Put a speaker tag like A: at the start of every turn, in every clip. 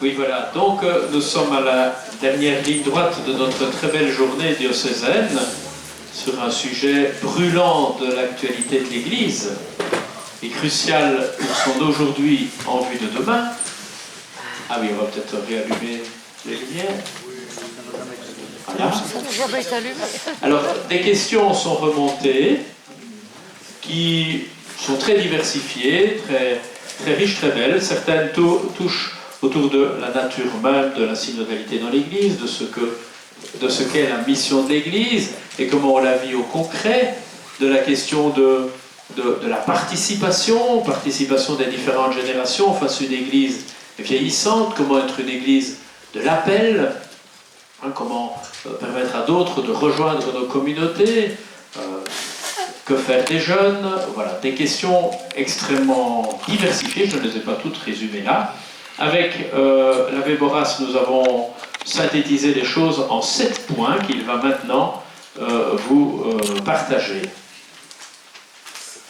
A: Oui, voilà. Donc, nous sommes à la dernière ligne droite de notre très belle journée diocésaine sur un sujet brûlant de l'actualité de l'Église et crucial pour son aujourd'hui en vue de demain. Ah oui, on va peut-être réallumer les lumières. Voilà. Alors, des questions sont remontées qui sont très diversifiées, très riches, très belles. Certaines touchent autour de la nature même de la synodalité dans l'Église, de ce qu'est la mission de l'Église et comment on la vit au concret, de la question de la participation des différentes générations face à une Église vieillissante, comment être une Église de l'appel, comment permettre à d'autres de rejoindre nos communautés, que faire des jeunes, voilà, des questions extrêmement diversifiées, je ne les ai pas toutes résumées là. Avec l'abbé Boras, nous avons synthétisé les choses en 7 points qu'il va maintenant vous partager.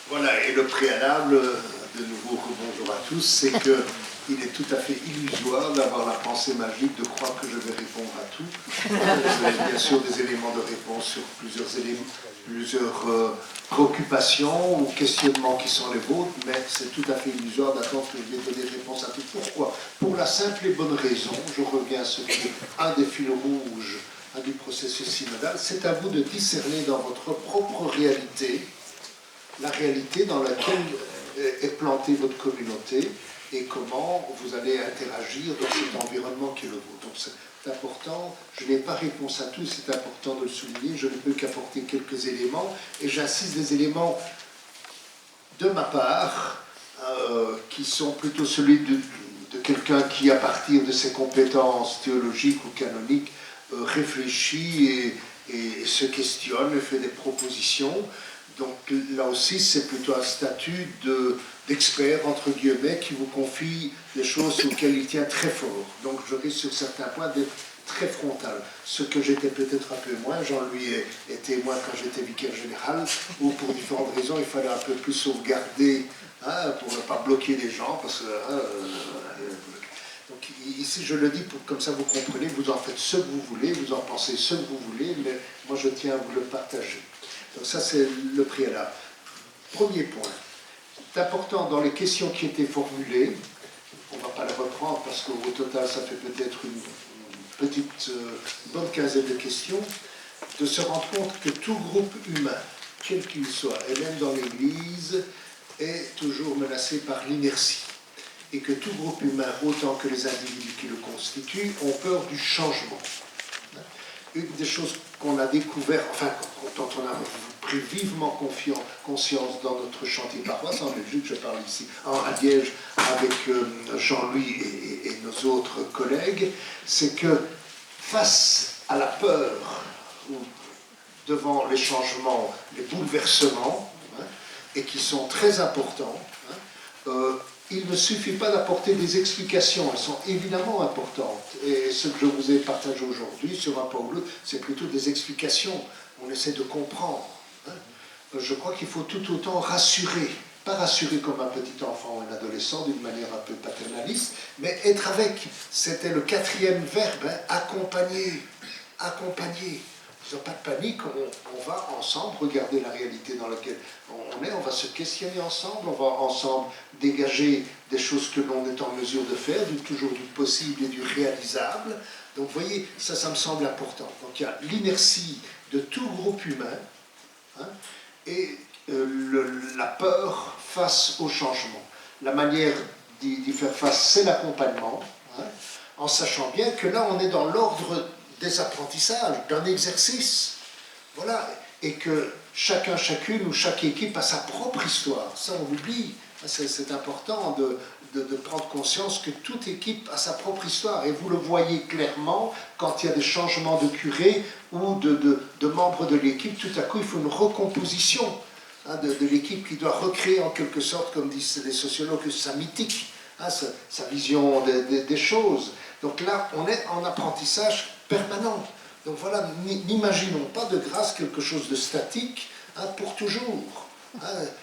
B: Voilà, et le préalable, de nouveau bonjour à tous, c'est qu'il est tout à fait illusoire d'avoir la pensée magique de croire que je vais répondre à tout. Vous avez bien sûr des éléments de réponse sur plusieurs préoccupations ou questionnements qui sont les vôtres, mais c'est tout à fait illusoire d'attendre que je vais donner réponse à tout. Pourquoi? Pour la simple et bonne raison, je reviens à ce qui est un des fils rouges du processus synodal, c'est à vous de discerner dans votre propre réalité la réalité dans laquelle est plantée votre communauté et comment vous allez interagir dans cet environnement qui est le vôtre. Donc c'est important, je n'ai pas réponse à tout, c'est important de le souligner, je ne peux qu'apporter quelques éléments, et j'insiste des éléments de ma part, qui sont plutôt celui de quelqu'un qui, à partir de ses compétences théologiques ou canoniques, réfléchit et se questionne, fait des propositions. Donc là aussi, c'est plutôt un statut d'expert, entre guillemets, qui vous confie des choses auxquelles il tient très fort. Donc je risque sur certains points d'être très frontal. Ce que j'étais peut-être un peu moins, Jean-Louis était moins quand j'étais vicaire général, où pour différentes raisons, il fallait un peu plus sauvegarder, pour ne pas bloquer les gens, parce que... donc ici, je le dis pour comme ça vous comprenez, vous en faites ce que vous voulez, vous en pensez ce que vous voulez, mais moi je tiens à vous le partager. Donc ça, c'est le préalable. Premier point. C'est important dans les questions qui étaient formulées, on ne va pas les reprendre parce qu'au total, ça fait peut-être une petite bonne quinzaine de questions, de se rendre compte que tout groupe humain, quel qu'il soit, et même dans l'Église, est toujours menacé par l'inertie. Et que tout groupe humain, autant que les individus qui le constituent, ont peur du changement. Une des choses qu'on a découvert, enfin, dont on a pris vivement conscience dans notre chantier paroisse, en Belgique, je parle ici, à Liège, avec Jean-Louis et nos autres collègues, c'est que face à la peur, devant les changements, les bouleversements, et qui sont très importants, il ne suffit pas d'apporter des explications, elles sont évidemment importantes. Et ce que je vous ai partagé aujourd'hui sur un point ou l'autre, c'est plutôt des explications. On essaie de comprendre. Je crois qu'il faut tout autant rassurer. Pas rassurer comme un petit enfant ou un adolescent d'une manière un peu paternaliste, mais être avec. C'était le 4e verbe, accompagner. Accompagner. Pas de panique, on va ensemble regarder la réalité dans laquelle on est, on va se questionner ensemble, on va ensemble dégager des choses que l'on est en mesure de faire, toujours du possible et du réalisable. Donc vous voyez, ça me semble important. Donc il y a l'inertie de tout groupe humain, et la peur face au changement. La manière d'y faire face, c'est l'accompagnement, en sachant bien que là on est dans l'ordre des apprentissages, d'un exercice. Voilà. Et que chacun, chacune ou chaque équipe a sa propre histoire. Ça, on l'oublie. C'est important de prendre conscience que toute équipe a sa propre histoire. Et vous le voyez clairement quand il y a des changements de curé ou de membres de l'équipe. Tout à coup, il faut une recomposition de l'équipe qui doit recréer en quelque sorte, comme disent les sociologues, sa mythique, sa vision des choses. Donc là, on est en apprentissage permanent. Donc voilà, n'imaginons pas de grâce quelque chose de statique pour toujours.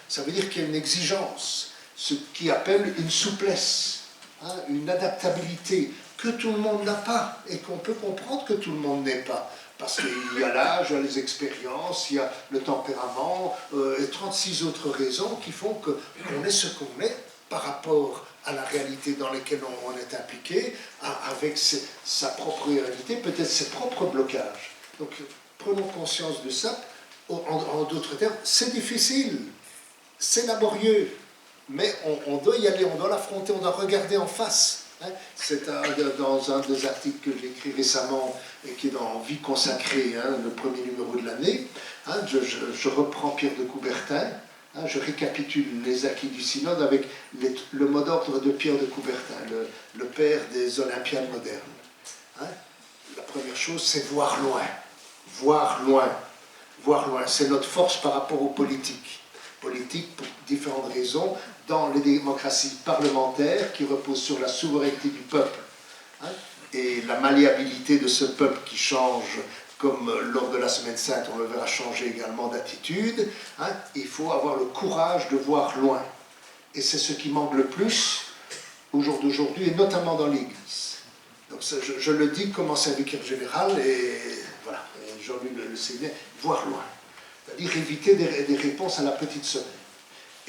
B: Ça veut dire qu'il y a une exigence, ce qui appelle une souplesse, une adaptabilité, que tout le monde n'a pas, et qu'on peut comprendre que tout le monde n'ait pas. Parce qu'il y a l'âge, il y a les expériences, il y a le tempérament, et 36 autres raisons qui font qu'on est ce qu'on est par rapport à la réalité dans laquelle on est impliqué, avec sa propre réalité, peut-être ses propres blocages. Donc prenons conscience de ça. En d'autres termes, c'est difficile, c'est laborieux, mais on doit y aller, on doit l'affronter, on doit regarder en face. Hein. C'est dans un des articles que j'ai écrit récemment et qui est dans Vie consacrée, hein, le premier numéro de l'année. Hein, je reprends Pierre de Coubertin, hein, je récapitule les acquis du synode avec le mot d'ordre de Pierre de Coubertin, le père des Olympiades modernes. Hein. La première chose, c'est voir loin. Voir loin. Voir loin. C'est notre force par rapport aux politiques. Politiques pour différentes raisons, dans les démocraties parlementaires qui reposent sur la souveraineté du peuple. Hein, et la malléabilité de ce peuple qui change, comme lors de la Semaine Sainte, on le verra changer également d'attitude. Hein, il faut avoir le courage de voir loin. Et c'est ce qui manque le plus au jour d'aujourd'hui, et notamment dans l'Église. Donc ça, je le dis comme ancien vicaire général, et voilà, Jean-Louis le sait, voir loin. C'est-à-dire éviter des réponses à la petite semaine.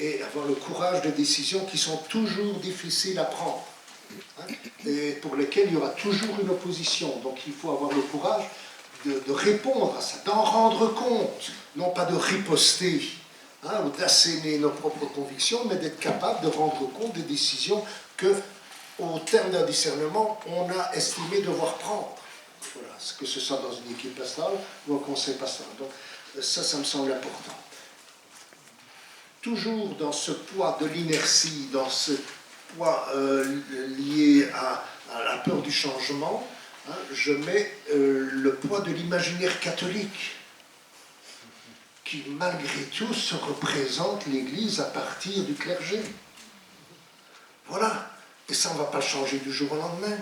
B: Et avoir le courage de décisions qui sont toujours difficiles à prendre. Hein, et pour lesquelles il y aura toujours une opposition. Donc il faut avoir le courage de répondre à ça, d'en rendre compte. Non pas de riposter, hein, ou d'asséner nos propres convictions, mais d'être capable de rendre compte des décisions que, au terme d'un discernement, on a estimé devoir prendre. Voilà, que ce soit dans une équipe pastorale ou un conseil pastoral. Donc, ça me semble important. Toujours dans ce poids de l'inertie, dans ce poids lié à la peur du changement, hein, je mets le poids de l'imaginaire catholique, qui malgré tout se représente l'Église à partir du clergé. Voilà. Et ça, on ne va pas changer du jour au lendemain.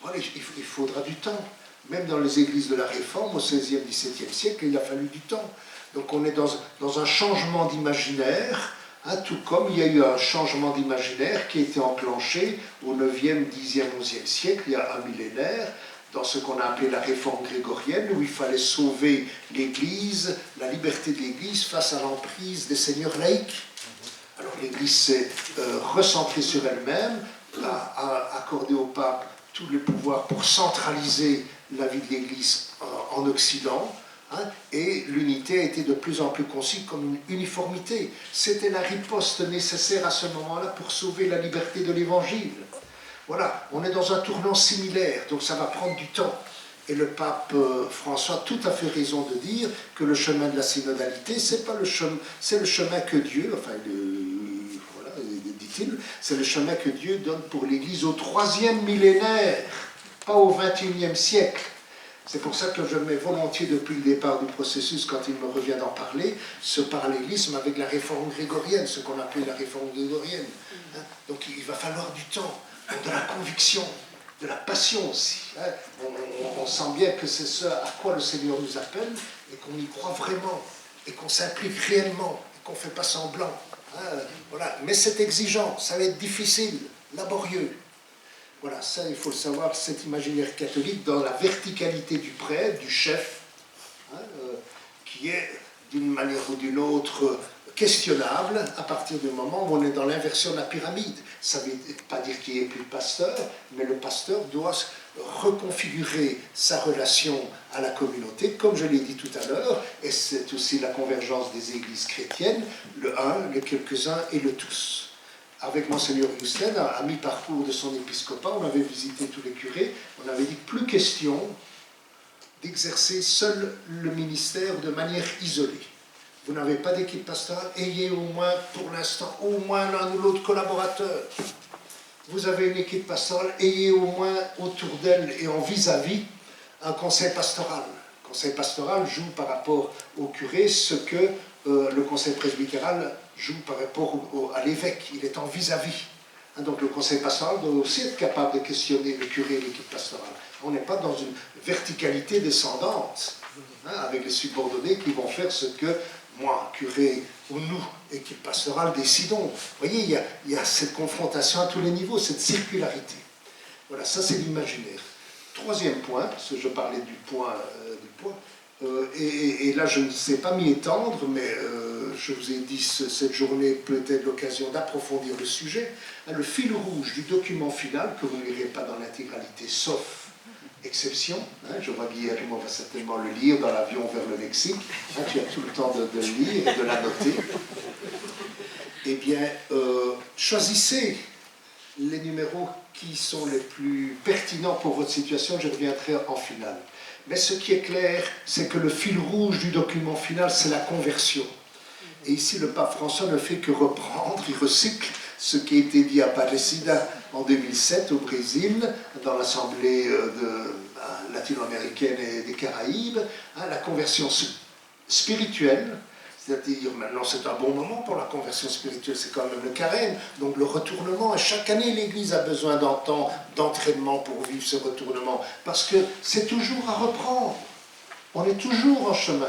B: Voilà, il faudra du temps. Même dans les églises de la Réforme, au XVIe, XVIIe siècle, il a fallu du temps. Donc on est dans un changement d'imaginaire, hein, tout comme il y a eu un changement d'imaginaire qui a été enclenché au IXe, Xe, XIe siècle, il y a un millénaire, dans ce qu'on a appelé la réforme grégorienne, où il fallait sauver l'Église, la liberté de l'Église face à l'emprise des seigneurs laïcs. Alors l'Église s'est recentrée sur elle-même, a accordé au pape tous les pouvoirs pour centraliser la vie de l'Église en Occident, hein, et l'unité a été de plus en plus conçue comme une uniformité. C'était la riposte nécessaire à ce moment-là pour sauver la liberté de l'Évangile. Voilà, on est dans un tournant similaire, donc ça va prendre du temps. Et le pape François a tout à fait raison de dire que le chemin de la synodalité, c'est pas le chemin, c'est le chemin que Dieu, enfin, voilà, dit-il, c'est le chemin que Dieu donne pour l'Église au 3e millénaire, pas au 21e siècle. C'est pour ça que je mets volontiers depuis le départ du processus, quand il me revient d'en parler, ce parallélisme avec la réforme grégorienne, ce qu'on appelle la réforme grégorienne. Hein. Donc il va falloir du temps, de la conviction, de la passion aussi. Hein. On sent bien que c'est ce à quoi le Seigneur nous appelle, et qu'on y croit vraiment, et qu'on s'implique réellement, et qu'on ne fait pas semblant. Hein. Voilà. Mais c'est exigeant, ça va être difficile, laborieux. Voilà, ça, il faut le savoir, cet imaginaire catholique dans la verticalité du prêtre, du chef, hein, qui est d'une manière ou d'une autre questionnable à partir du moment où on est dans l'inversion de la pyramide. Ça ne veut pas dire qu'il n'y ait plus de pasteur, mais le pasteur doit reconfigurer sa relation à la communauté, comme je l'ai dit tout à l'heure, et c'est aussi la convergence des églises chrétiennes, le un, le quelques-uns et le tous. Avec Monseigneur Augustin, à mi-parcours de son épiscopat, on avait visité tous les curés, on avait dit plus question d'exercer seul le ministère de manière isolée. Vous n'avez pas d'équipe pastorale, ayez au moins, pour l'instant, au moins l'un ou l'autre collaborateur. Vous avez une équipe pastorale, ayez au moins autour d'elle et en vis-à-vis un conseil pastoral. Le conseil pastoral joue par rapport au curé ce que le conseil presbytéral joue par rapport à l'évêque, il est en vis-à-vis. Hein, donc le conseil pastoral doit aussi être capable de questionner le curé et l'équipe pastorale. On n'est pas dans une verticalité descendante, hein, avec les subordonnés qui vont faire ce que moi, curé, ou nous, équipe pastorale, décidons. Vous voyez, il y a cette confrontation à tous les niveaux, cette circularité. Voilà, ça c'est l'imaginaire. Troisième point, parce que je parlais du point, et là je ne sais pas m'y étendre, mais je vous ai dit cette journée peut être l'occasion d'approfondir le sujet. Le fil rouge du document final, que vous ne lirez pas dans l'intégralité, sauf exception, je vois Guillermo va certainement le lire dans l'avion vers le Mexique, tu as tout le temps de le lire et de l'annoter. Eh bien, choisissez les numéros qui sont les plus pertinents pour votre situation, je reviendrai en finale. Mais ce qui est clair, c'est que le fil rouge du document final, c'est la conversion. Et ici, le pape François ne fait que reprendre, il recycle ce qui a été dit à Palestina en 2007 au Brésil, dans l'Assemblée latino-américaine et des Caraïbes, la conversion spirituelle. C'est-à-dire, maintenant c'est un bon moment pour la conversion spirituelle, c'est quand même le carême, donc le retournement, et chaque année l'Église a besoin d'un temps d'entraînement pour vivre ce retournement, parce que c'est toujours à reprendre, on est toujours en chemin.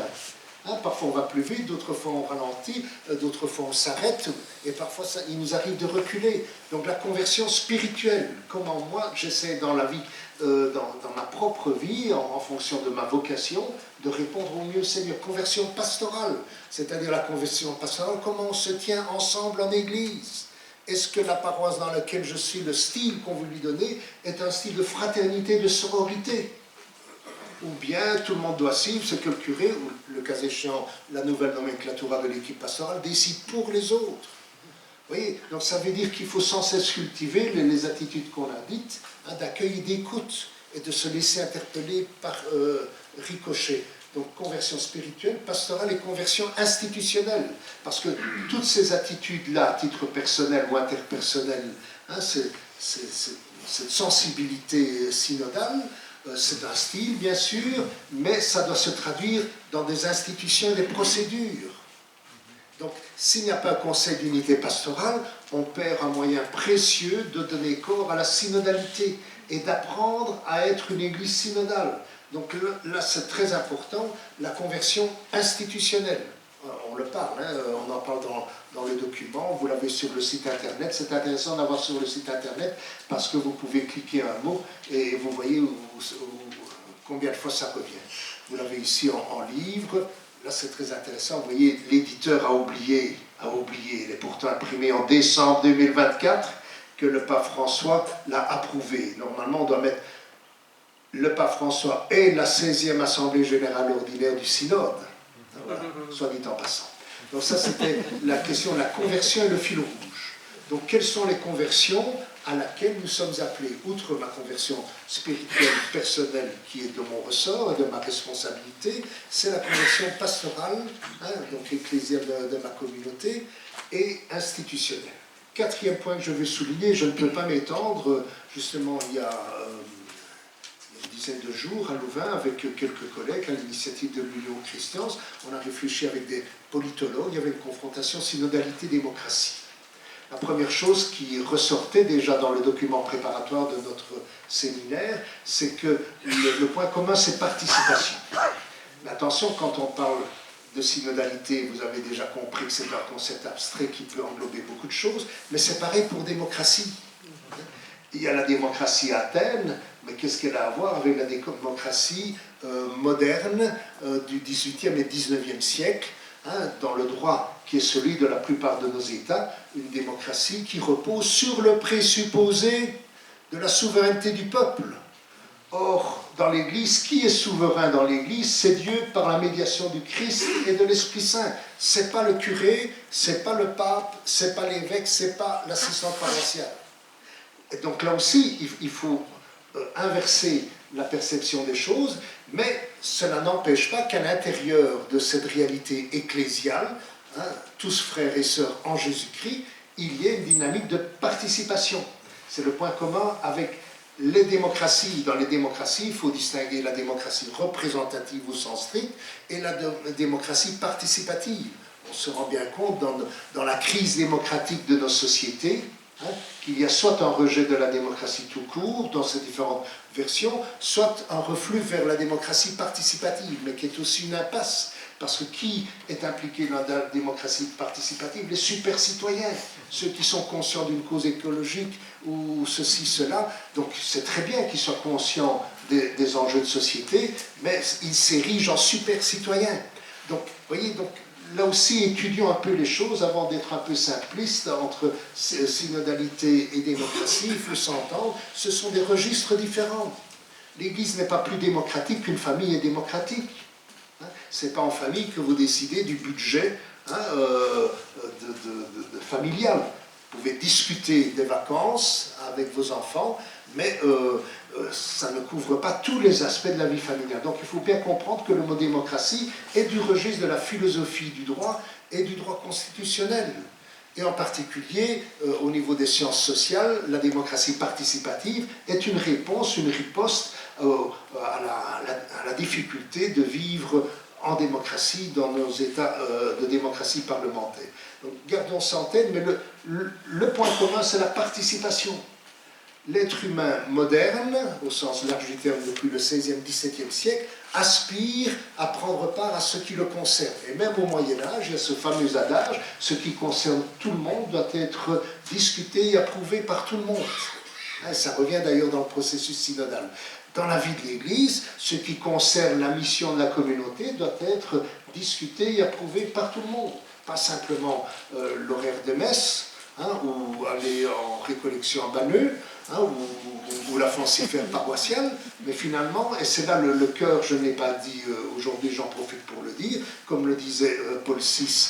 B: Parfois on va plus vite, d'autres fois on ralentit, d'autres fois on s'arrête, et parfois il nous arrive de reculer. Donc la conversion spirituelle, comment moi j'essaie dans la vie, dans ma propre vie, en fonction de ma vocation, de répondre au mieux au Seigneur. Conversion pastorale, c'est-à-dire la conversion pastorale, comment on se tient ensemble en Église. Est-ce que la paroisse dans laquelle je suis, le style qu'on veut lui donner, est un style de fraternité, de sororité? Ou bien tout le monde doit suivre ce que le curé, ou le cas échéant, la nouvelle nomenclatura de l'équipe pastorale, décide pour les autres. Vous voyez, donc ça veut dire qu'il faut sans cesse cultiver les attitudes qu'on a dites, d'accueil et d'écoute, et de se laisser interpeller par ricochet. Donc conversion spirituelle, pastorale et conversion institutionnelle. Parce que toutes ces attitudes-là, à titre personnel ou interpersonnel, cette sensibilité synodale, c'est un style, bien sûr, mais ça doit se traduire dans des institutions et des procédures. Donc, s'il n'y a pas un conseil d'unité pastorale, on perd un moyen précieux de donner corps à la synodalité et d'apprendre à être une église synodale. Donc là, c'est très important, la conversion institutionnelle. On le parle, on en parle dans le document, vous l'avez sur le site internet. C'est intéressant d'avoir sur le site internet parce que vous pouvez cliquer un mot et vous voyez combien de fois ça revient. Vous l'avez ici en livre. Là, c'est très intéressant. Vous voyez, l'éditeur a oublié, il est pourtant imprimé en décembre 2024, que le pape François l'a approuvé. Normalement, on doit mettre le pape François et la 16e Assemblée Générale Ordinaire du Synode. Voilà, soit dit en passant. Donc ça, c'était la question de la conversion et le fil rouge. Donc, quelles sont les conversions à laquelle nous sommes appelés, outre ma conversion spirituelle, personnelle, qui est de mon ressort et de ma responsabilité, c'est la conversion pastorale, donc ecclésiale de ma communauté, et institutionnelle. Quatrième point que je veux souligner, je ne peux pas m'étendre, justement, il y a une dizaine de jours à Louvain, avec quelques collègues, à l'initiative de l'Union Christians, on a réfléchi avec des politologues, il y avait une confrontation synodalité-démocratie. La première chose qui ressortait déjà dans le document préparatoire de notre séminaire, c'est que le point commun, c'est participation. Mais attention, quand on parle de synodalité, vous avez déjà compris que c'est un concept abstrait qui peut englober beaucoup de choses, mais c'est pareil pour démocratie. Il y a la démocratie à Athènes, mais qu'est-ce qu'elle a à voir avec la démocratie moderne du XVIIIe et XIXe siècle, dans le droit qui est celui de la plupart de nos États, une démocratie qui repose sur le présupposé de la souveraineté du peuple. Or, dans l'Église, qui est souverain dans l'Église? C'est Dieu par la médiation du Christ et de l'Esprit Saint. C'est pas le curé, c'est pas le pape, c'est pas l'évêque, c'est pas l'assistant paroissial. Et donc là aussi, il faut inverser la perception des choses, mais cela n'empêche pas qu'à l'intérieur de cette réalité ecclésiale, tous frères et sœurs en Jésus-Christ, il y ait une dynamique de participation. C'est le point commun avec les démocraties. Dans les démocraties, il faut distinguer la démocratie représentative au sens strict et la démocratie participative. On se rend bien compte dans la crise démocratique de nos sociétés, qu'il y a soit un rejet de la démocratie tout court, dans ses différentes versions, soit un reflux vers la démocratie participative, mais qui est aussi une impasse. Parce que qui est impliqué dans la démocratie participative? Les super-citoyens. ceux qui sont conscients d'une cause écologique ou ceci, cela. Donc c'est très bien qu'ils soient conscients des enjeux de société, mais ils s'érigent en super citoyens. Donc, vous voyez, donc, là aussi, étudions un peu les choses avant d'être un peu simplistes entre synodalité et démocratie. Il faut s'entendre, ce sont des registres différents. L'Église n'est pas plus démocratique qu'une famille est démocratique. Ce n'est pas en famille que vous décidez du budget familial. Vous pouvez discuter des vacances avec vos enfants, mais ça ne couvre pas tous les aspects de la vie familiale. Donc il faut bien comprendre que le mot démocratie est du registre de la philosophie du droit et du droit constitutionnel. Et en particulier, au niveau des sciences sociales, la démocratie participative est une réponse, une riposte à la difficulté de vivre en démocratie, dans nos états de démocratie parlementaire. Donc gardons ça en tête, mais le point commun, c'est la participation. L'être humain moderne, au sens large du terme depuis le XVIe, XVIIe siècle, aspire à prendre part à ce qui le concerne. Et même au Moyen-Âge, il y a ce fameux adage, ce qui concerne tout le monde doit être discuté et approuvé par tout le monde. Ça revient d'ailleurs dans le processus synodal. Dans la vie de l'Église, ce qui concerne la mission de la communauté doit être discuté et approuvé par tout le monde. Pas simplement l'horaire de messe, ou aller en récollection à Banneux, ou la fancifère paroissiale, mais finalement, et c'est là le cœur, je ne l'ai pas dit aujourd'hui, j'en profite pour le dire, comme le disait Paul VI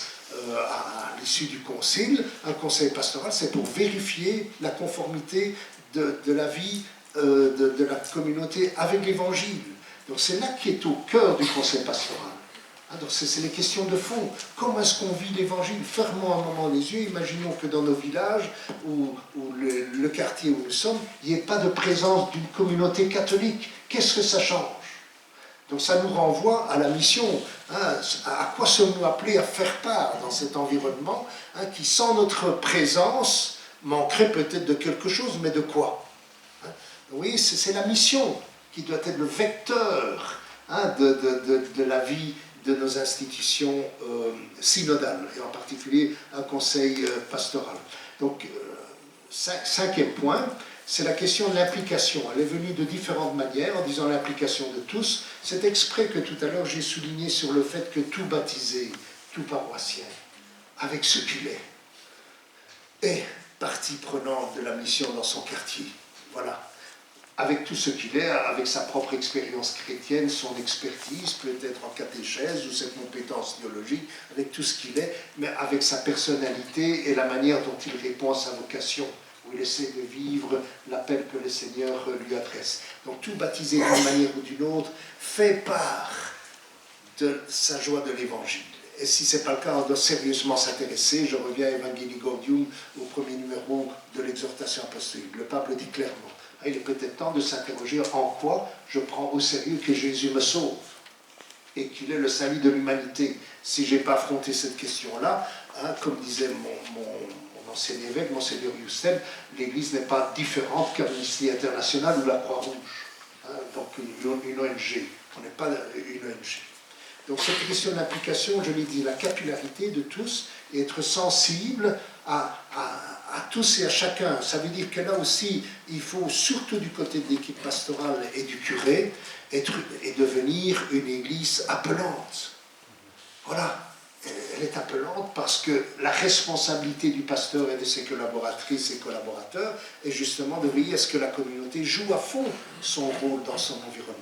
B: à l'issue du concile, un conseil pastoral, c'est pour vérifier la conformité de la vie de la communauté avec l'Évangile. Donc c'est là qui est au cœur du conseil pastoral. Donc c'est les questions de fond. Comment est-ce qu'on vit l'Évangile? Fermons un moment les yeux, imaginons que dans nos villages ou le quartier où nous sommes, il n'y ait pas de présence d'une communauté catholique. Qu'est-ce que ça change? Donc ça nous renvoie à la mission. À quoi sommes-nous appelés à faire part dans cet environnement qui, sans notre présence, manquerait peut-être de quelque chose, mais de quoi? Oui, c'est la mission qui doit être le vecteur de la vie de nos institutions synodales, et en particulier un conseil pastoral. Donc, cinquième point, c'est la question de l'implication. Elle est venue de différentes manières, en disant l'implication de tous. C'est exprès que tout à l'heure j'ai souligné sur le fait que tout baptisé, tout paroissien, avec ce qu'il est partie prenante de la mission dans son quartier. Voilà. Avec tout ce qu'il est, avec sa propre expérience chrétienne, son expertise, peut-être en catéchèse ou cette compétence théologique, avec tout ce qu'il est, mais avec sa personnalité et la manière dont il répond à sa vocation, où il essaie de vivre l'appel que le Seigneur lui adresse. Donc tout baptisé d'une manière ou d'une autre fait part de sa joie de l'Évangile. Et si ce n'est pas le cas, on doit sérieusement s'intéresser. Je reviens à Evangelii Gaudium, au premier numéro de l'exhortation apostolique. Le pape le dit clairement. Il est peut-être temps de s'interroger en quoi je prends au sérieux que Jésus me sauve et qu'il est le salut de l'humanité. Si je n'ai pas affronté cette question-là, comme disait mon ancien évêque, Monseigneur Youstel, l'Église n'est pas différente qu'Amnesty International ou la Croix-Rouge. Donc une ONG. On n'est pas une ONG. Donc cette question de l'implication, je l'ai dit, la capillarité de tous, et être sensible à tous et à chacun. Ça veut dire que là aussi, il faut, surtout du côté de l'équipe pastorale et du curé, devenir une église appelante. Voilà, elle est appelante parce que la responsabilité du pasteur et de ses collaboratrices et collaborateurs est justement de veiller à ce que la communauté joue à fond son rôle dans son environnement.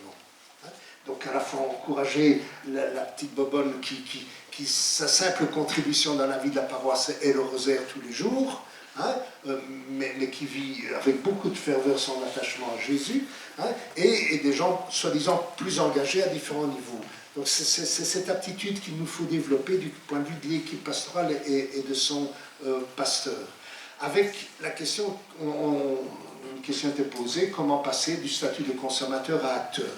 B: Donc à la fois encourager la petite bobonne qui sa simple contribution dans la vie de la paroisse est le rosaire tous les jours, mais qui vit avec beaucoup de ferveur son attachement à Jésus, et des gens soi-disant plus engagés à différents niveaux. Donc c'est cette aptitude qu'il nous faut développer du point de vue de l'équipe pastorale et de son pasteur. Avec la question, une question était posée, comment passer du statut de consommateur à acteur?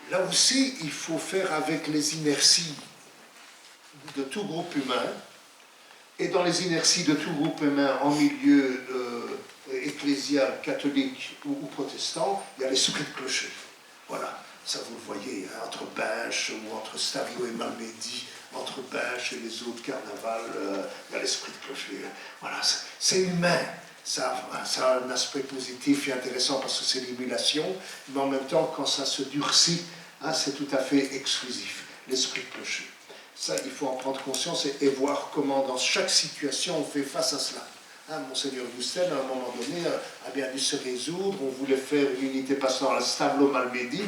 B: Là aussi, il faut faire avec les inerties de tout groupe humain, et dans les inerties de tout groupe humain en milieu ecclésial, catholique ou protestant, il y a l'esprit de clocher. Voilà. Ça, vous le voyez, hein, entre Binche ou entre Stavio et Malmedy, entre Binche et les autres carnavals, il y a l'esprit de clocher. Voilà, c'est humain. Ça a un aspect positif et intéressant parce que c'est l'émulation, mais en même temps, quand ça se durcit, hein, c'est tout à fait exclusif, l'esprit de clocher. Ça, il faut en prendre conscience et voir comment, dans chaque situation, on fait face à cela. Hein, Monseigneur Boustel, à un moment donné, a bien dû se résoudre. On voulait faire une unité pastorale Stavlo-Malmedy.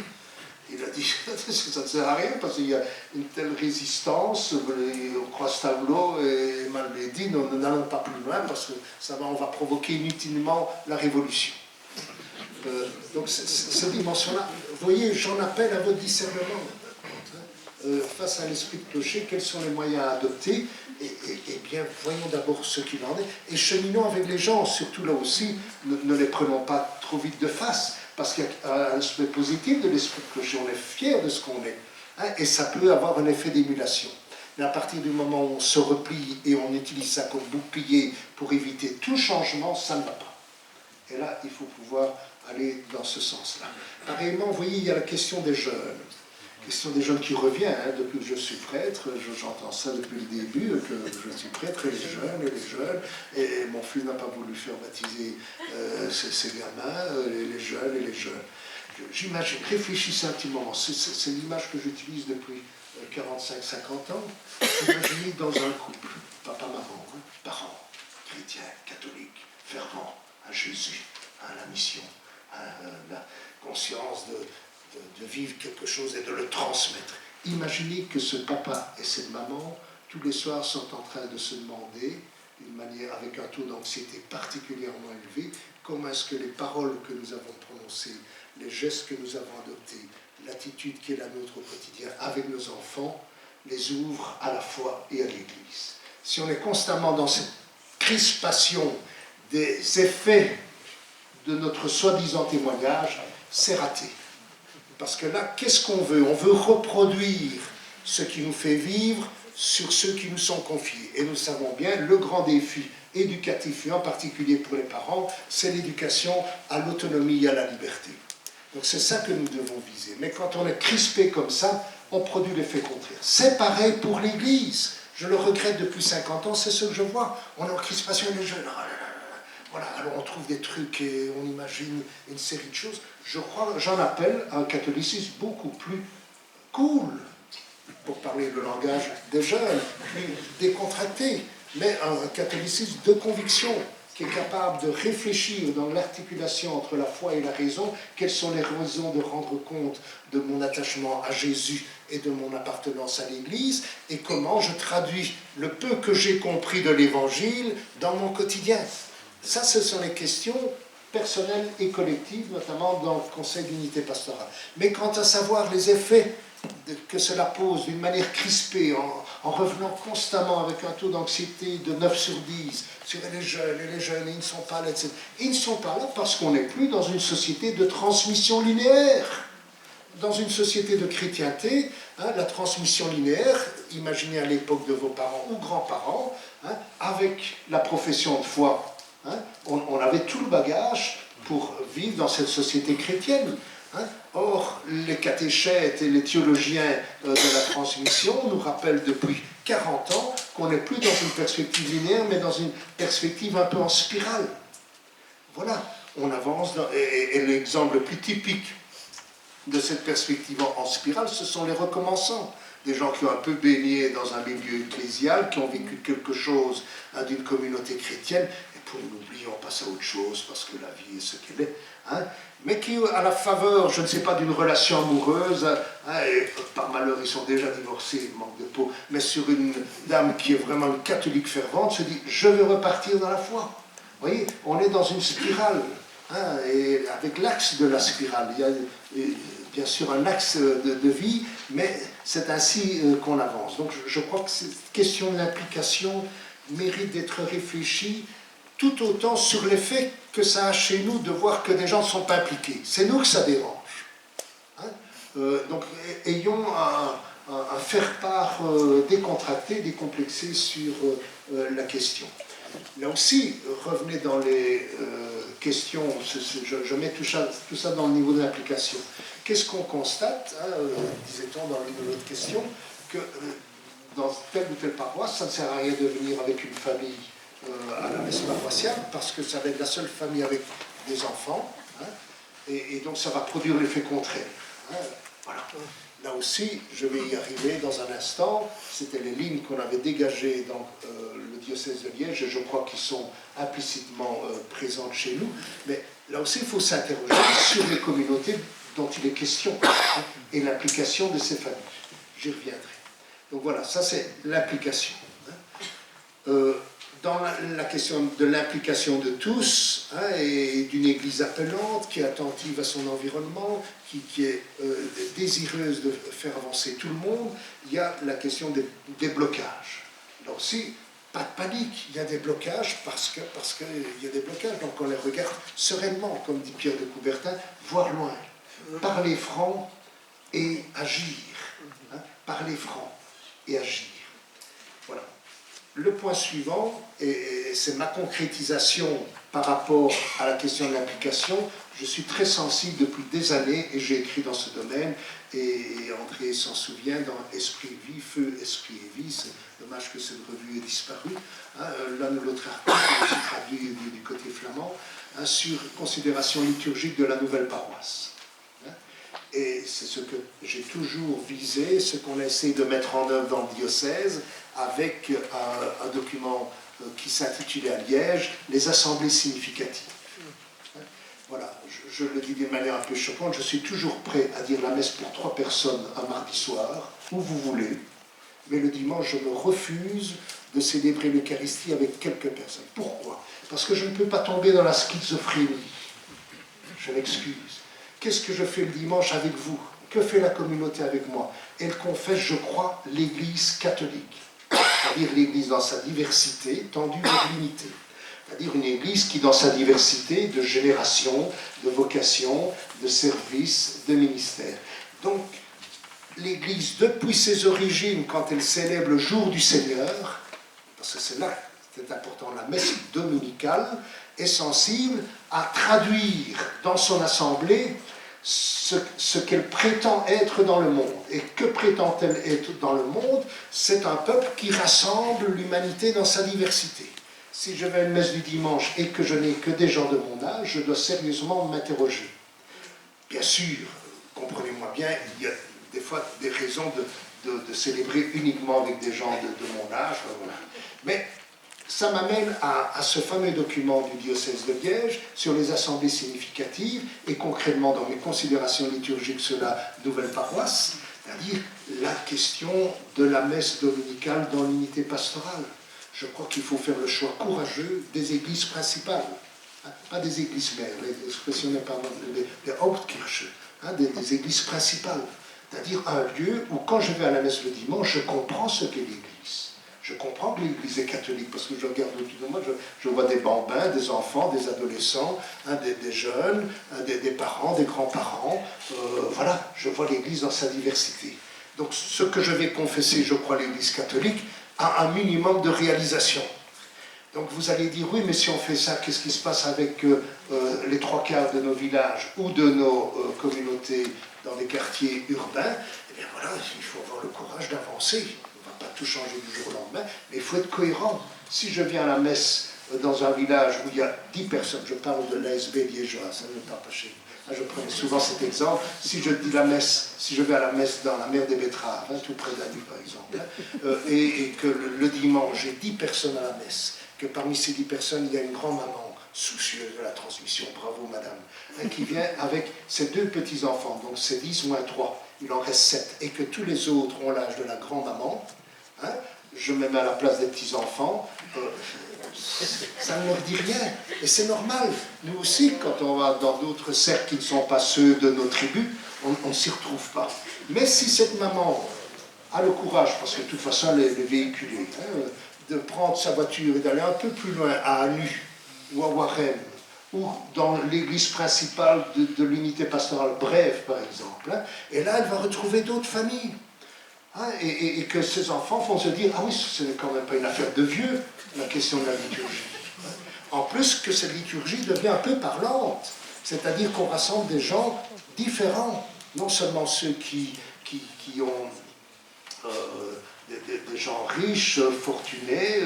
B: Il a dit que ça ne sert à rien parce qu'il y a une telle résistance. On croit Stavlo et Malmedy, nous n'allons pas plus loin parce que on va provoquer inutilement la révolution. Donc, cette dimension-là, vous voyez, j'en appelle à votre discernement. Face à l'esprit de clocher, quels sont les moyens à adopter, et bien, voyons d'abord ce qu'il en est, et cheminons avec les gens, surtout là aussi, ne les prenons pas trop vite de face, parce qu'il y a un aspect positif de l'esprit de clocher, on est fier de ce qu'on est, hein, et ça peut avoir un effet d'émulation. Mais à partir du moment où on se replie et on utilise ça comme bouclier pour éviter tout changement, ça ne va pas. Et là, il faut pouvoir aller dans ce sens-là. Pareillement, vous voyez, il y a la question des jeunes. Question des jeunes qui revient, hein, depuis que je suis prêtre, j'entends ça depuis le début, que je suis prêtre, et les jeunes, et mon fils n'a pas voulu faire baptiser ses gamins, les jeunes. J'imagine, réfléchissez un petit moment, c'est l'image que j'utilise depuis 45-50 ans, imaginez dans un couple, papa-maman, hein, parents, chrétiens, catholiques, fervents, à Jésus, à la mission, à la conscience de vivre quelque chose et de le transmettre. Imaginez que ce papa et cette maman, tous les soirs, sont en train de se demander, d'une manière avec un taux d'anxiété particulièrement élevé, comment est-ce que les paroles que nous avons prononcées, les gestes que nous avons adoptés, l'attitude qui est la nôtre au quotidien avec nos enfants, les ouvrent à la foi et à l'Église. Si on est constamment dans cette crispation des effets de notre soi-disant témoignage, c'est raté. Parce que là, qu'est-ce qu'on veut? On veut reproduire ce qui nous fait vivre sur ceux qui nous sont confiés. Et nous savons bien, le grand défi éducatif, et en particulier pour les parents, c'est l'éducation à l'autonomie et à la liberté. Donc c'est ça que nous devons viser. Mais quand on est crispé comme ça, on produit l'effet contraire. C'est pareil pour l'Église. Je le regrette depuis 50 ans, c'est ce que je vois. On est en crispation, les jeunes. Voilà, alors on trouve des trucs et on imagine une série de choses. J'en appelle à un catholicisme beaucoup plus cool, pour parler le langage des jeunes, plus décontracté, mais un catholicisme de conviction, qui est capable de réfléchir dans l'articulation entre la foi et la raison, quelles sont les raisons de rendre compte de mon attachement à Jésus et de mon appartenance à l'Église, et comment je traduis le peu que j'ai compris de l'Évangile dans mon quotidien. Ça, ce sont les questions personnelles et collectives, notamment dans le Conseil d'unité pastorale. Mais quant à savoir les effets que cela pose d'une manière crispée, en revenant constamment avec un taux d'anxiété de 9 sur 10, sur les jeunes, ils ne sont pas là, etc. Ils ne sont pas là parce qu'on n'est plus dans une société de transmission linéaire. Dans une société de chrétienté, hein, la transmission linéaire, imaginez à l'époque de vos parents ou grands-parents, hein, avec la profession de foi, hein, on avait tout le bagage pour vivre dans cette société chrétienne. Hein. Or, les catéchètes et les théologiens de la transmission nous rappellent depuis 40 ans qu'on n'est plus dans une perspective linéaire, mais dans une perspective un peu en spirale. Voilà, on avance, et l'exemple le plus typique de cette perspective en spirale, ce sont les recommençants. Des gens qui ont un peu baigné dans un milieu ecclésial, qui ont vécu quelque chose hein, d'une communauté chrétienne, et pour l'oublier, on passe à autre chose, parce que la vie est ce qu'elle est. Hein, mais qui, à la faveur, je ne sais pas, d'une relation amoureuse, hein, et par malheur, ils sont déjà divorcés, manque de peau, mais sur une dame qui est vraiment une catholique fervente, se dit, je veux repartir dans la foi. Vous voyez, on est dans une spirale, hein, et avec l'axe de la spirale, il y a bien sûr un axe de vie, mais c'est ainsi qu'on avance. Donc je crois que cette question d'implication mérite d'être réfléchie tout autant sur l'effet que ça a chez nous de voir que des gens ne sont pas impliqués. C'est nous que ça dérange. Hein, donc ayons un faire-part décontracté, décomplexé sur la question. Là aussi, revenez dans les questions, je mets tout ça dans le niveau de l'application. Qu'est-ce qu'on constate, hein, disait-on dans l'une de l'autre question, que dans telle ou telle paroisse, ça ne sert à rien de venir avec une famille à la messe paroissiale, parce que ça va être la seule famille avec des enfants, hein, et donc ça va produire l'effet contraire. Hein, voilà. Là aussi, je vais y arriver dans un instant. C'était les lignes qu'on avait dégagées dans le diocèse de Liège, et je crois qu'ils sont implicitement présentes chez nous. Mais là aussi, il faut s'interroger sur les communautés dont il est question, hein, et l'application de ces familles. J'y reviendrai. Donc voilà, ça c'est l'application. Hein. Dans la question de l'implication de tous, hein, et d'une Église appelante qui est attentive à son environnement, qui est désireuse de faire avancer tout le monde, il y a la question des blocages. Là aussi, pas de panique, il y a des blocages parce qu'il y a des blocages, donc on les regarde sereinement, comme dit Pierre de Coubertin, voir loin, parler franc et agir. Hein, parler franc et agir. Voilà. Le point suivant, et c'est ma concrétisation par rapport à la question de l'application. Je suis très sensible depuis des années, et j'ai écrit dans ce domaine, et André s'en souvient, dans Esprit et vie, Feu, Esprit et vie, c'est dommage que cette revue ait disparu. Hein, l'un ou l'autre article, je suis traduit du côté flamand, hein, sur considération liturgique de la nouvelle paroisse. Et c'est ce que j'ai toujours visé, ce qu'on a essayé de mettre en œuvre dans le diocèse, avec un document qui s'intitulait à Liège, les assemblées significatives. Voilà, je le dis d'une manière un peu choquante, je suis toujours prêt à dire la messe pour 3 personnes un mardi soir, où vous voulez, mais le dimanche, je me refuse de célébrer l'Eucharistie avec quelques personnes. Pourquoi? Parce que je ne peux pas tomber dans la schizophrénie. Je m'excuse. Qu'est-ce que je fais le dimanche avec vous? Que fait la communauté avec moi? Elle confesse, je crois, l'Église catholique. C'est-à-dire l'Église dans sa diversité, tendue vers l'unité. C'est-à-dire une Église qui, dans sa diversité de génération, de vocation, de service, de ministère. Donc, l'Église, depuis ses origines, quand elle célèbre le jour du Seigneur, parce que c'est là, c'est important, la messe dominicale, est sensible à traduire dans son assemblée ce qu'elle prétend être dans le monde. Et que prétend-elle être dans le monde? C'est un peuple qui rassemble l'humanité dans sa diversité. Si je vais à une messe du dimanche et que je n'ai que des gens de mon âge, je dois sérieusement m'interroger. Bien sûr, comprenez-moi bien, il y a des fois des raisons de célébrer uniquement avec des gens de mon âge. Voilà. Mais ça m'amène à ce fameux document du diocèse de Liège sur les assemblées significatives et concrètement dans mes considérations liturgiques sur la nouvelle paroisse, c'est-à-dire la question de la messe dominicale dans l'unité pastorale. Je crois qu'il faut faire le choix courageux des églises principales, hein, pas des églises mères, l'expression n'est pas les Hauptkirche, hein, des églises principales, c'est-à-dire un lieu où quand je vais à la messe le dimanche, je comprends ce qu'est l'église. Je comprends que l'Église est catholique, parce que je regarde autour de moi, je vois des bambins, des enfants, des adolescents, hein, des jeunes, hein, des parents, des grands-parents. Voilà, je vois l'Église dans sa diversité. Donc ce que je vais confesser, je crois, l'Église catholique, a un minimum de réalisation. Donc vous allez dire, oui, mais si on fait ça, qu'est-ce qui se passe avec les 3/4 de nos villages ou de nos communautés dans les quartiers urbains? Eh bien voilà, il faut avoir le courage d'avancer. Pas tout changer du jour au lendemain, mais il faut être cohérent. Si je viens à la messe dans un village où il y a 10 personnes, je parle de l'ASB liégeois, ça ne me parle pas chez nous. Je prenais souvent cet exemple. Si je dis la messe, si je vais à la messe dans la mer des Betteraves, hein, tout près d'Anu par exemple, hein, et que le dimanche, j'ai 10 personnes à la messe, que parmi ces 10 personnes, il y a une grand-maman soucieuse de la transmission, bravo madame, hein, qui vient avec ses 2 petits-enfants, donc c'est 10 moins 3, il en reste 7, et que tous les autres ont l'âge de la grand-maman, hein, je me mets à la place des petits-enfants, ça ne leur dit rien. Et c'est normal. Nous aussi, quand on va dans d'autres cercles qui ne sont pas ceux de nos tribus, on ne s'y retrouve pas. Mais si cette maman a le courage, parce que de toute façon elle est véhiculée, hein, de prendre sa voiture et d'aller un peu plus loin, à Anu, ou à Warem, ou dans l'église principale de l'unité pastorale Brève, par exemple, hein, et là elle va retrouver d'autres familles. hein, et que ces enfants vont se dire, ah oui, ce n'est quand même pas une affaire de vieux, la question de la liturgie. En plus que cette liturgie devient un peu parlante, c'est-à-dire qu'on rassemble des gens différents, non seulement ceux qui ont des gens riches, fortunés,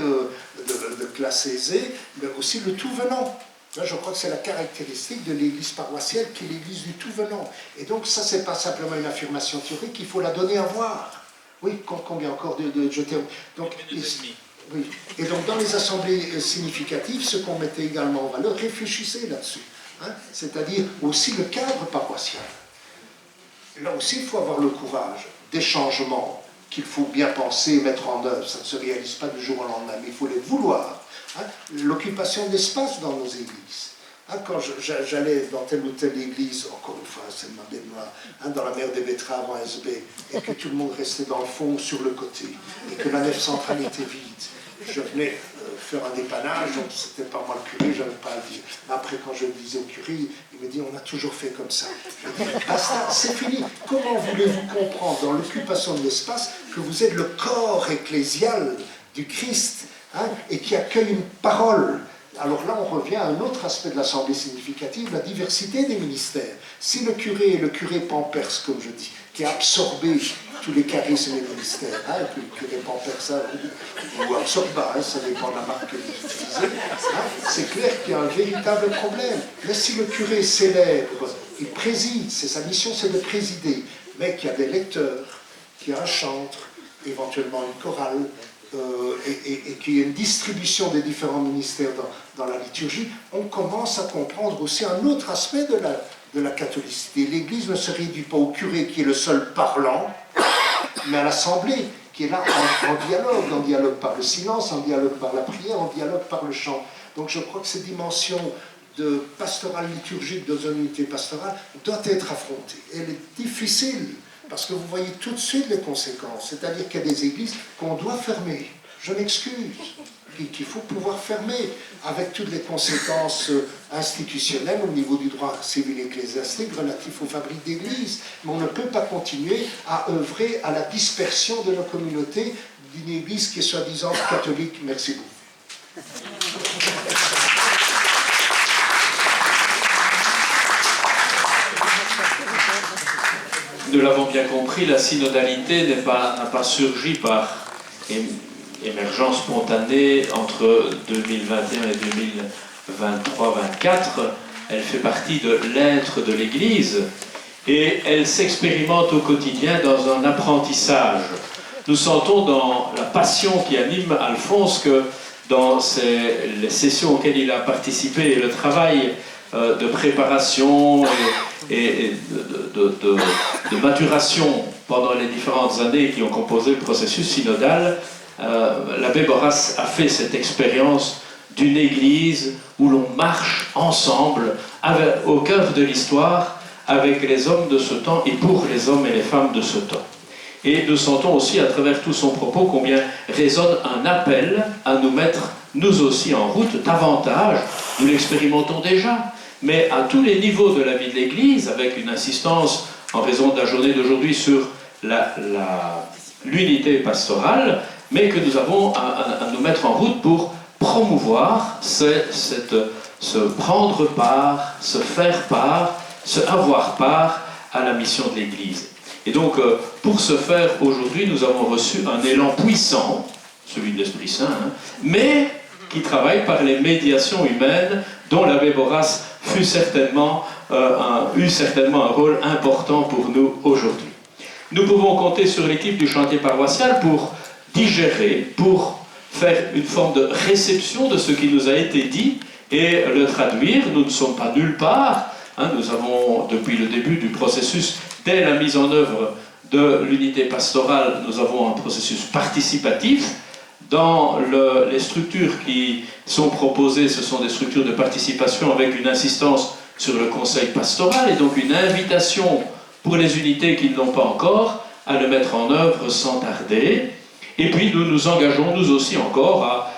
B: de classe aisée, mais aussi le tout venant. Là, je crois que c'est la caractéristique de l'église paroissiale qui est l'église du tout venant. Et donc ça, c'est pas simplement une affirmation théorique, il faut la donner à voir. Oui, combien encore de jeter. Donc, oui. Et donc dans les assemblées significatives, ce qu'on mettait également en valeur, réfléchissez là-dessus. Hein, c'est-à-dire aussi le cadre paroissial. Là aussi, il faut avoir le courage des changements qu'il faut bien penser et mettre en œuvre. Ça ne se réalise pas du jour au lendemain, mais il faut les vouloir. Hein, l'occupation d'espace dans nos églises. Hein, quand j'allais dans telle ou telle église, encore une fois, c'est ma mémoire, hein, dans la mer des Betteraves en SB, et que tout le monde restait dans le fond ou sur le côté, et que la nef centrale était vide. Je venais faire un dépannage, donc c'était pas moi le curé, je n'avais pas à le dire. Après, quand je le disais au curé, il me dit, on a toujours fait comme ça. Je dis, basta, c'est fini. Comment voulez-vous comprendre dans l'occupation de l'espace que vous êtes le corps ecclésial du Christ, hein, et qui accueille une parole? Alors là, on revient à un autre aspect de l'Assemblée significative, la diversité des ministères. Si le curé est le curé pamperse, comme je dis, qui a absorbé tous les charismes des ministères, hein, et puis le curé pamperse ou absorba, hein, ça dépend de la marque que vous utilisez, hein, c'est clair qu'il y a un véritable problème. Mais si le curé célèbre, il préside, sa mission c'est de présider, mais qu'il y a des lecteurs, qu'il y a un chantre, éventuellement une chorale, et qu'il y a une distribution des différents ministères dans la liturgie, on commence à comprendre aussi un autre aspect de la catholicité. L'Église ne se réduit pas au curé qui est le seul parlant, mais à l'Assemblée qui est là en dialogue par le silence, en dialogue par la prière, en dialogue par le chant. Donc je crois que cette dimension de pastorale liturgique dans une unité pastorale doit être affrontée. Elle est difficile, parce que vous voyez tout de suite les conséquences. C'est-à-dire qu'il y a des églises qu'on doit fermer. Je m'excuse. Qu'il faut pouvoir fermer avec toutes les conséquences institutionnelles au niveau du droit civil ecclésiastique relatif aux fabriques d'églises. Mais on ne peut pas continuer à œuvrer à la dispersion de nos communautés d'une église qui est soi-disant catholique. Merci beaucoup.
A: Nous l'avons bien compris, la synodalité n'a pas surgi par émergence spontanée entre 2021 et 2023-24. Elle fait partie de l'être de l'Église et elle s'expérimente au quotidien dans un apprentissage. Nous sentons dans la passion qui anime Alphonse que dans les sessions auxquelles il a participé et le travail de préparation et de maturation pendant les différentes années qui ont composé le processus synodal, l'abbé Borras a fait cette expérience d'une église où l'on marche ensemble au cœur de l'histoire avec les hommes de ce temps et pour les hommes et les femmes de ce temps. Et nous sentons aussi à travers tout son propos combien résonne un appel à nous mettre nous aussi en route davantage. Nous l'expérimentons déjà, mais à tous les niveaux de la vie de l'Église, avec une insistance en raison de la journée d'aujourd'hui sur l'unité pastorale, mais que nous avons à nous mettre en route pour promouvoir se prendre part, se faire part, se avoir part à la mission de l'Église. Et donc, pour ce faire, aujourd'hui, nous avons reçu un élan puissant, celui de l'Esprit Saint, hein, mais qui travaille par les médiations humaines, dont l'abbé Borras eut certainement un rôle important pour nous aujourd'hui. Nous pouvons compter sur l'équipe du chantier paroissial pour digérer, pour faire une forme de réception de ce qui nous a été dit et le traduire. Nous ne sommes pas nulle part. Hein, nous avons, depuis le début du processus, dès la mise en œuvre de l'unité pastorale, nous avons un processus participatif. Dans les structures qui sont proposées, ce sont des structures de participation avec une insistance sur le conseil pastoral et donc une invitation pour les unités qui ne l'ont pas encore à le mettre en œuvre sans tarder. Et puis nous nous engageons nous aussi encore à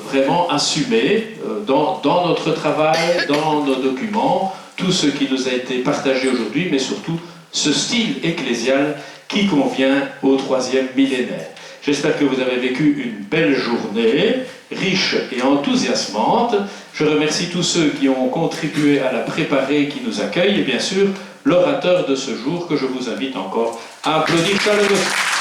A: vraiment assumer dans notre travail, dans nos documents, tout ce qui nous a été partagé aujourd'hui, mais surtout ce style ecclésial qui convient au 3e millénaire. J'espère que vous avez vécu une belle journée, riche et enthousiasmante. Je remercie tous ceux qui ont contribué à la préparer, qui nous accueillent, et bien sûr, l'orateur de ce jour que je vous invite encore à applaudir chaleureusement.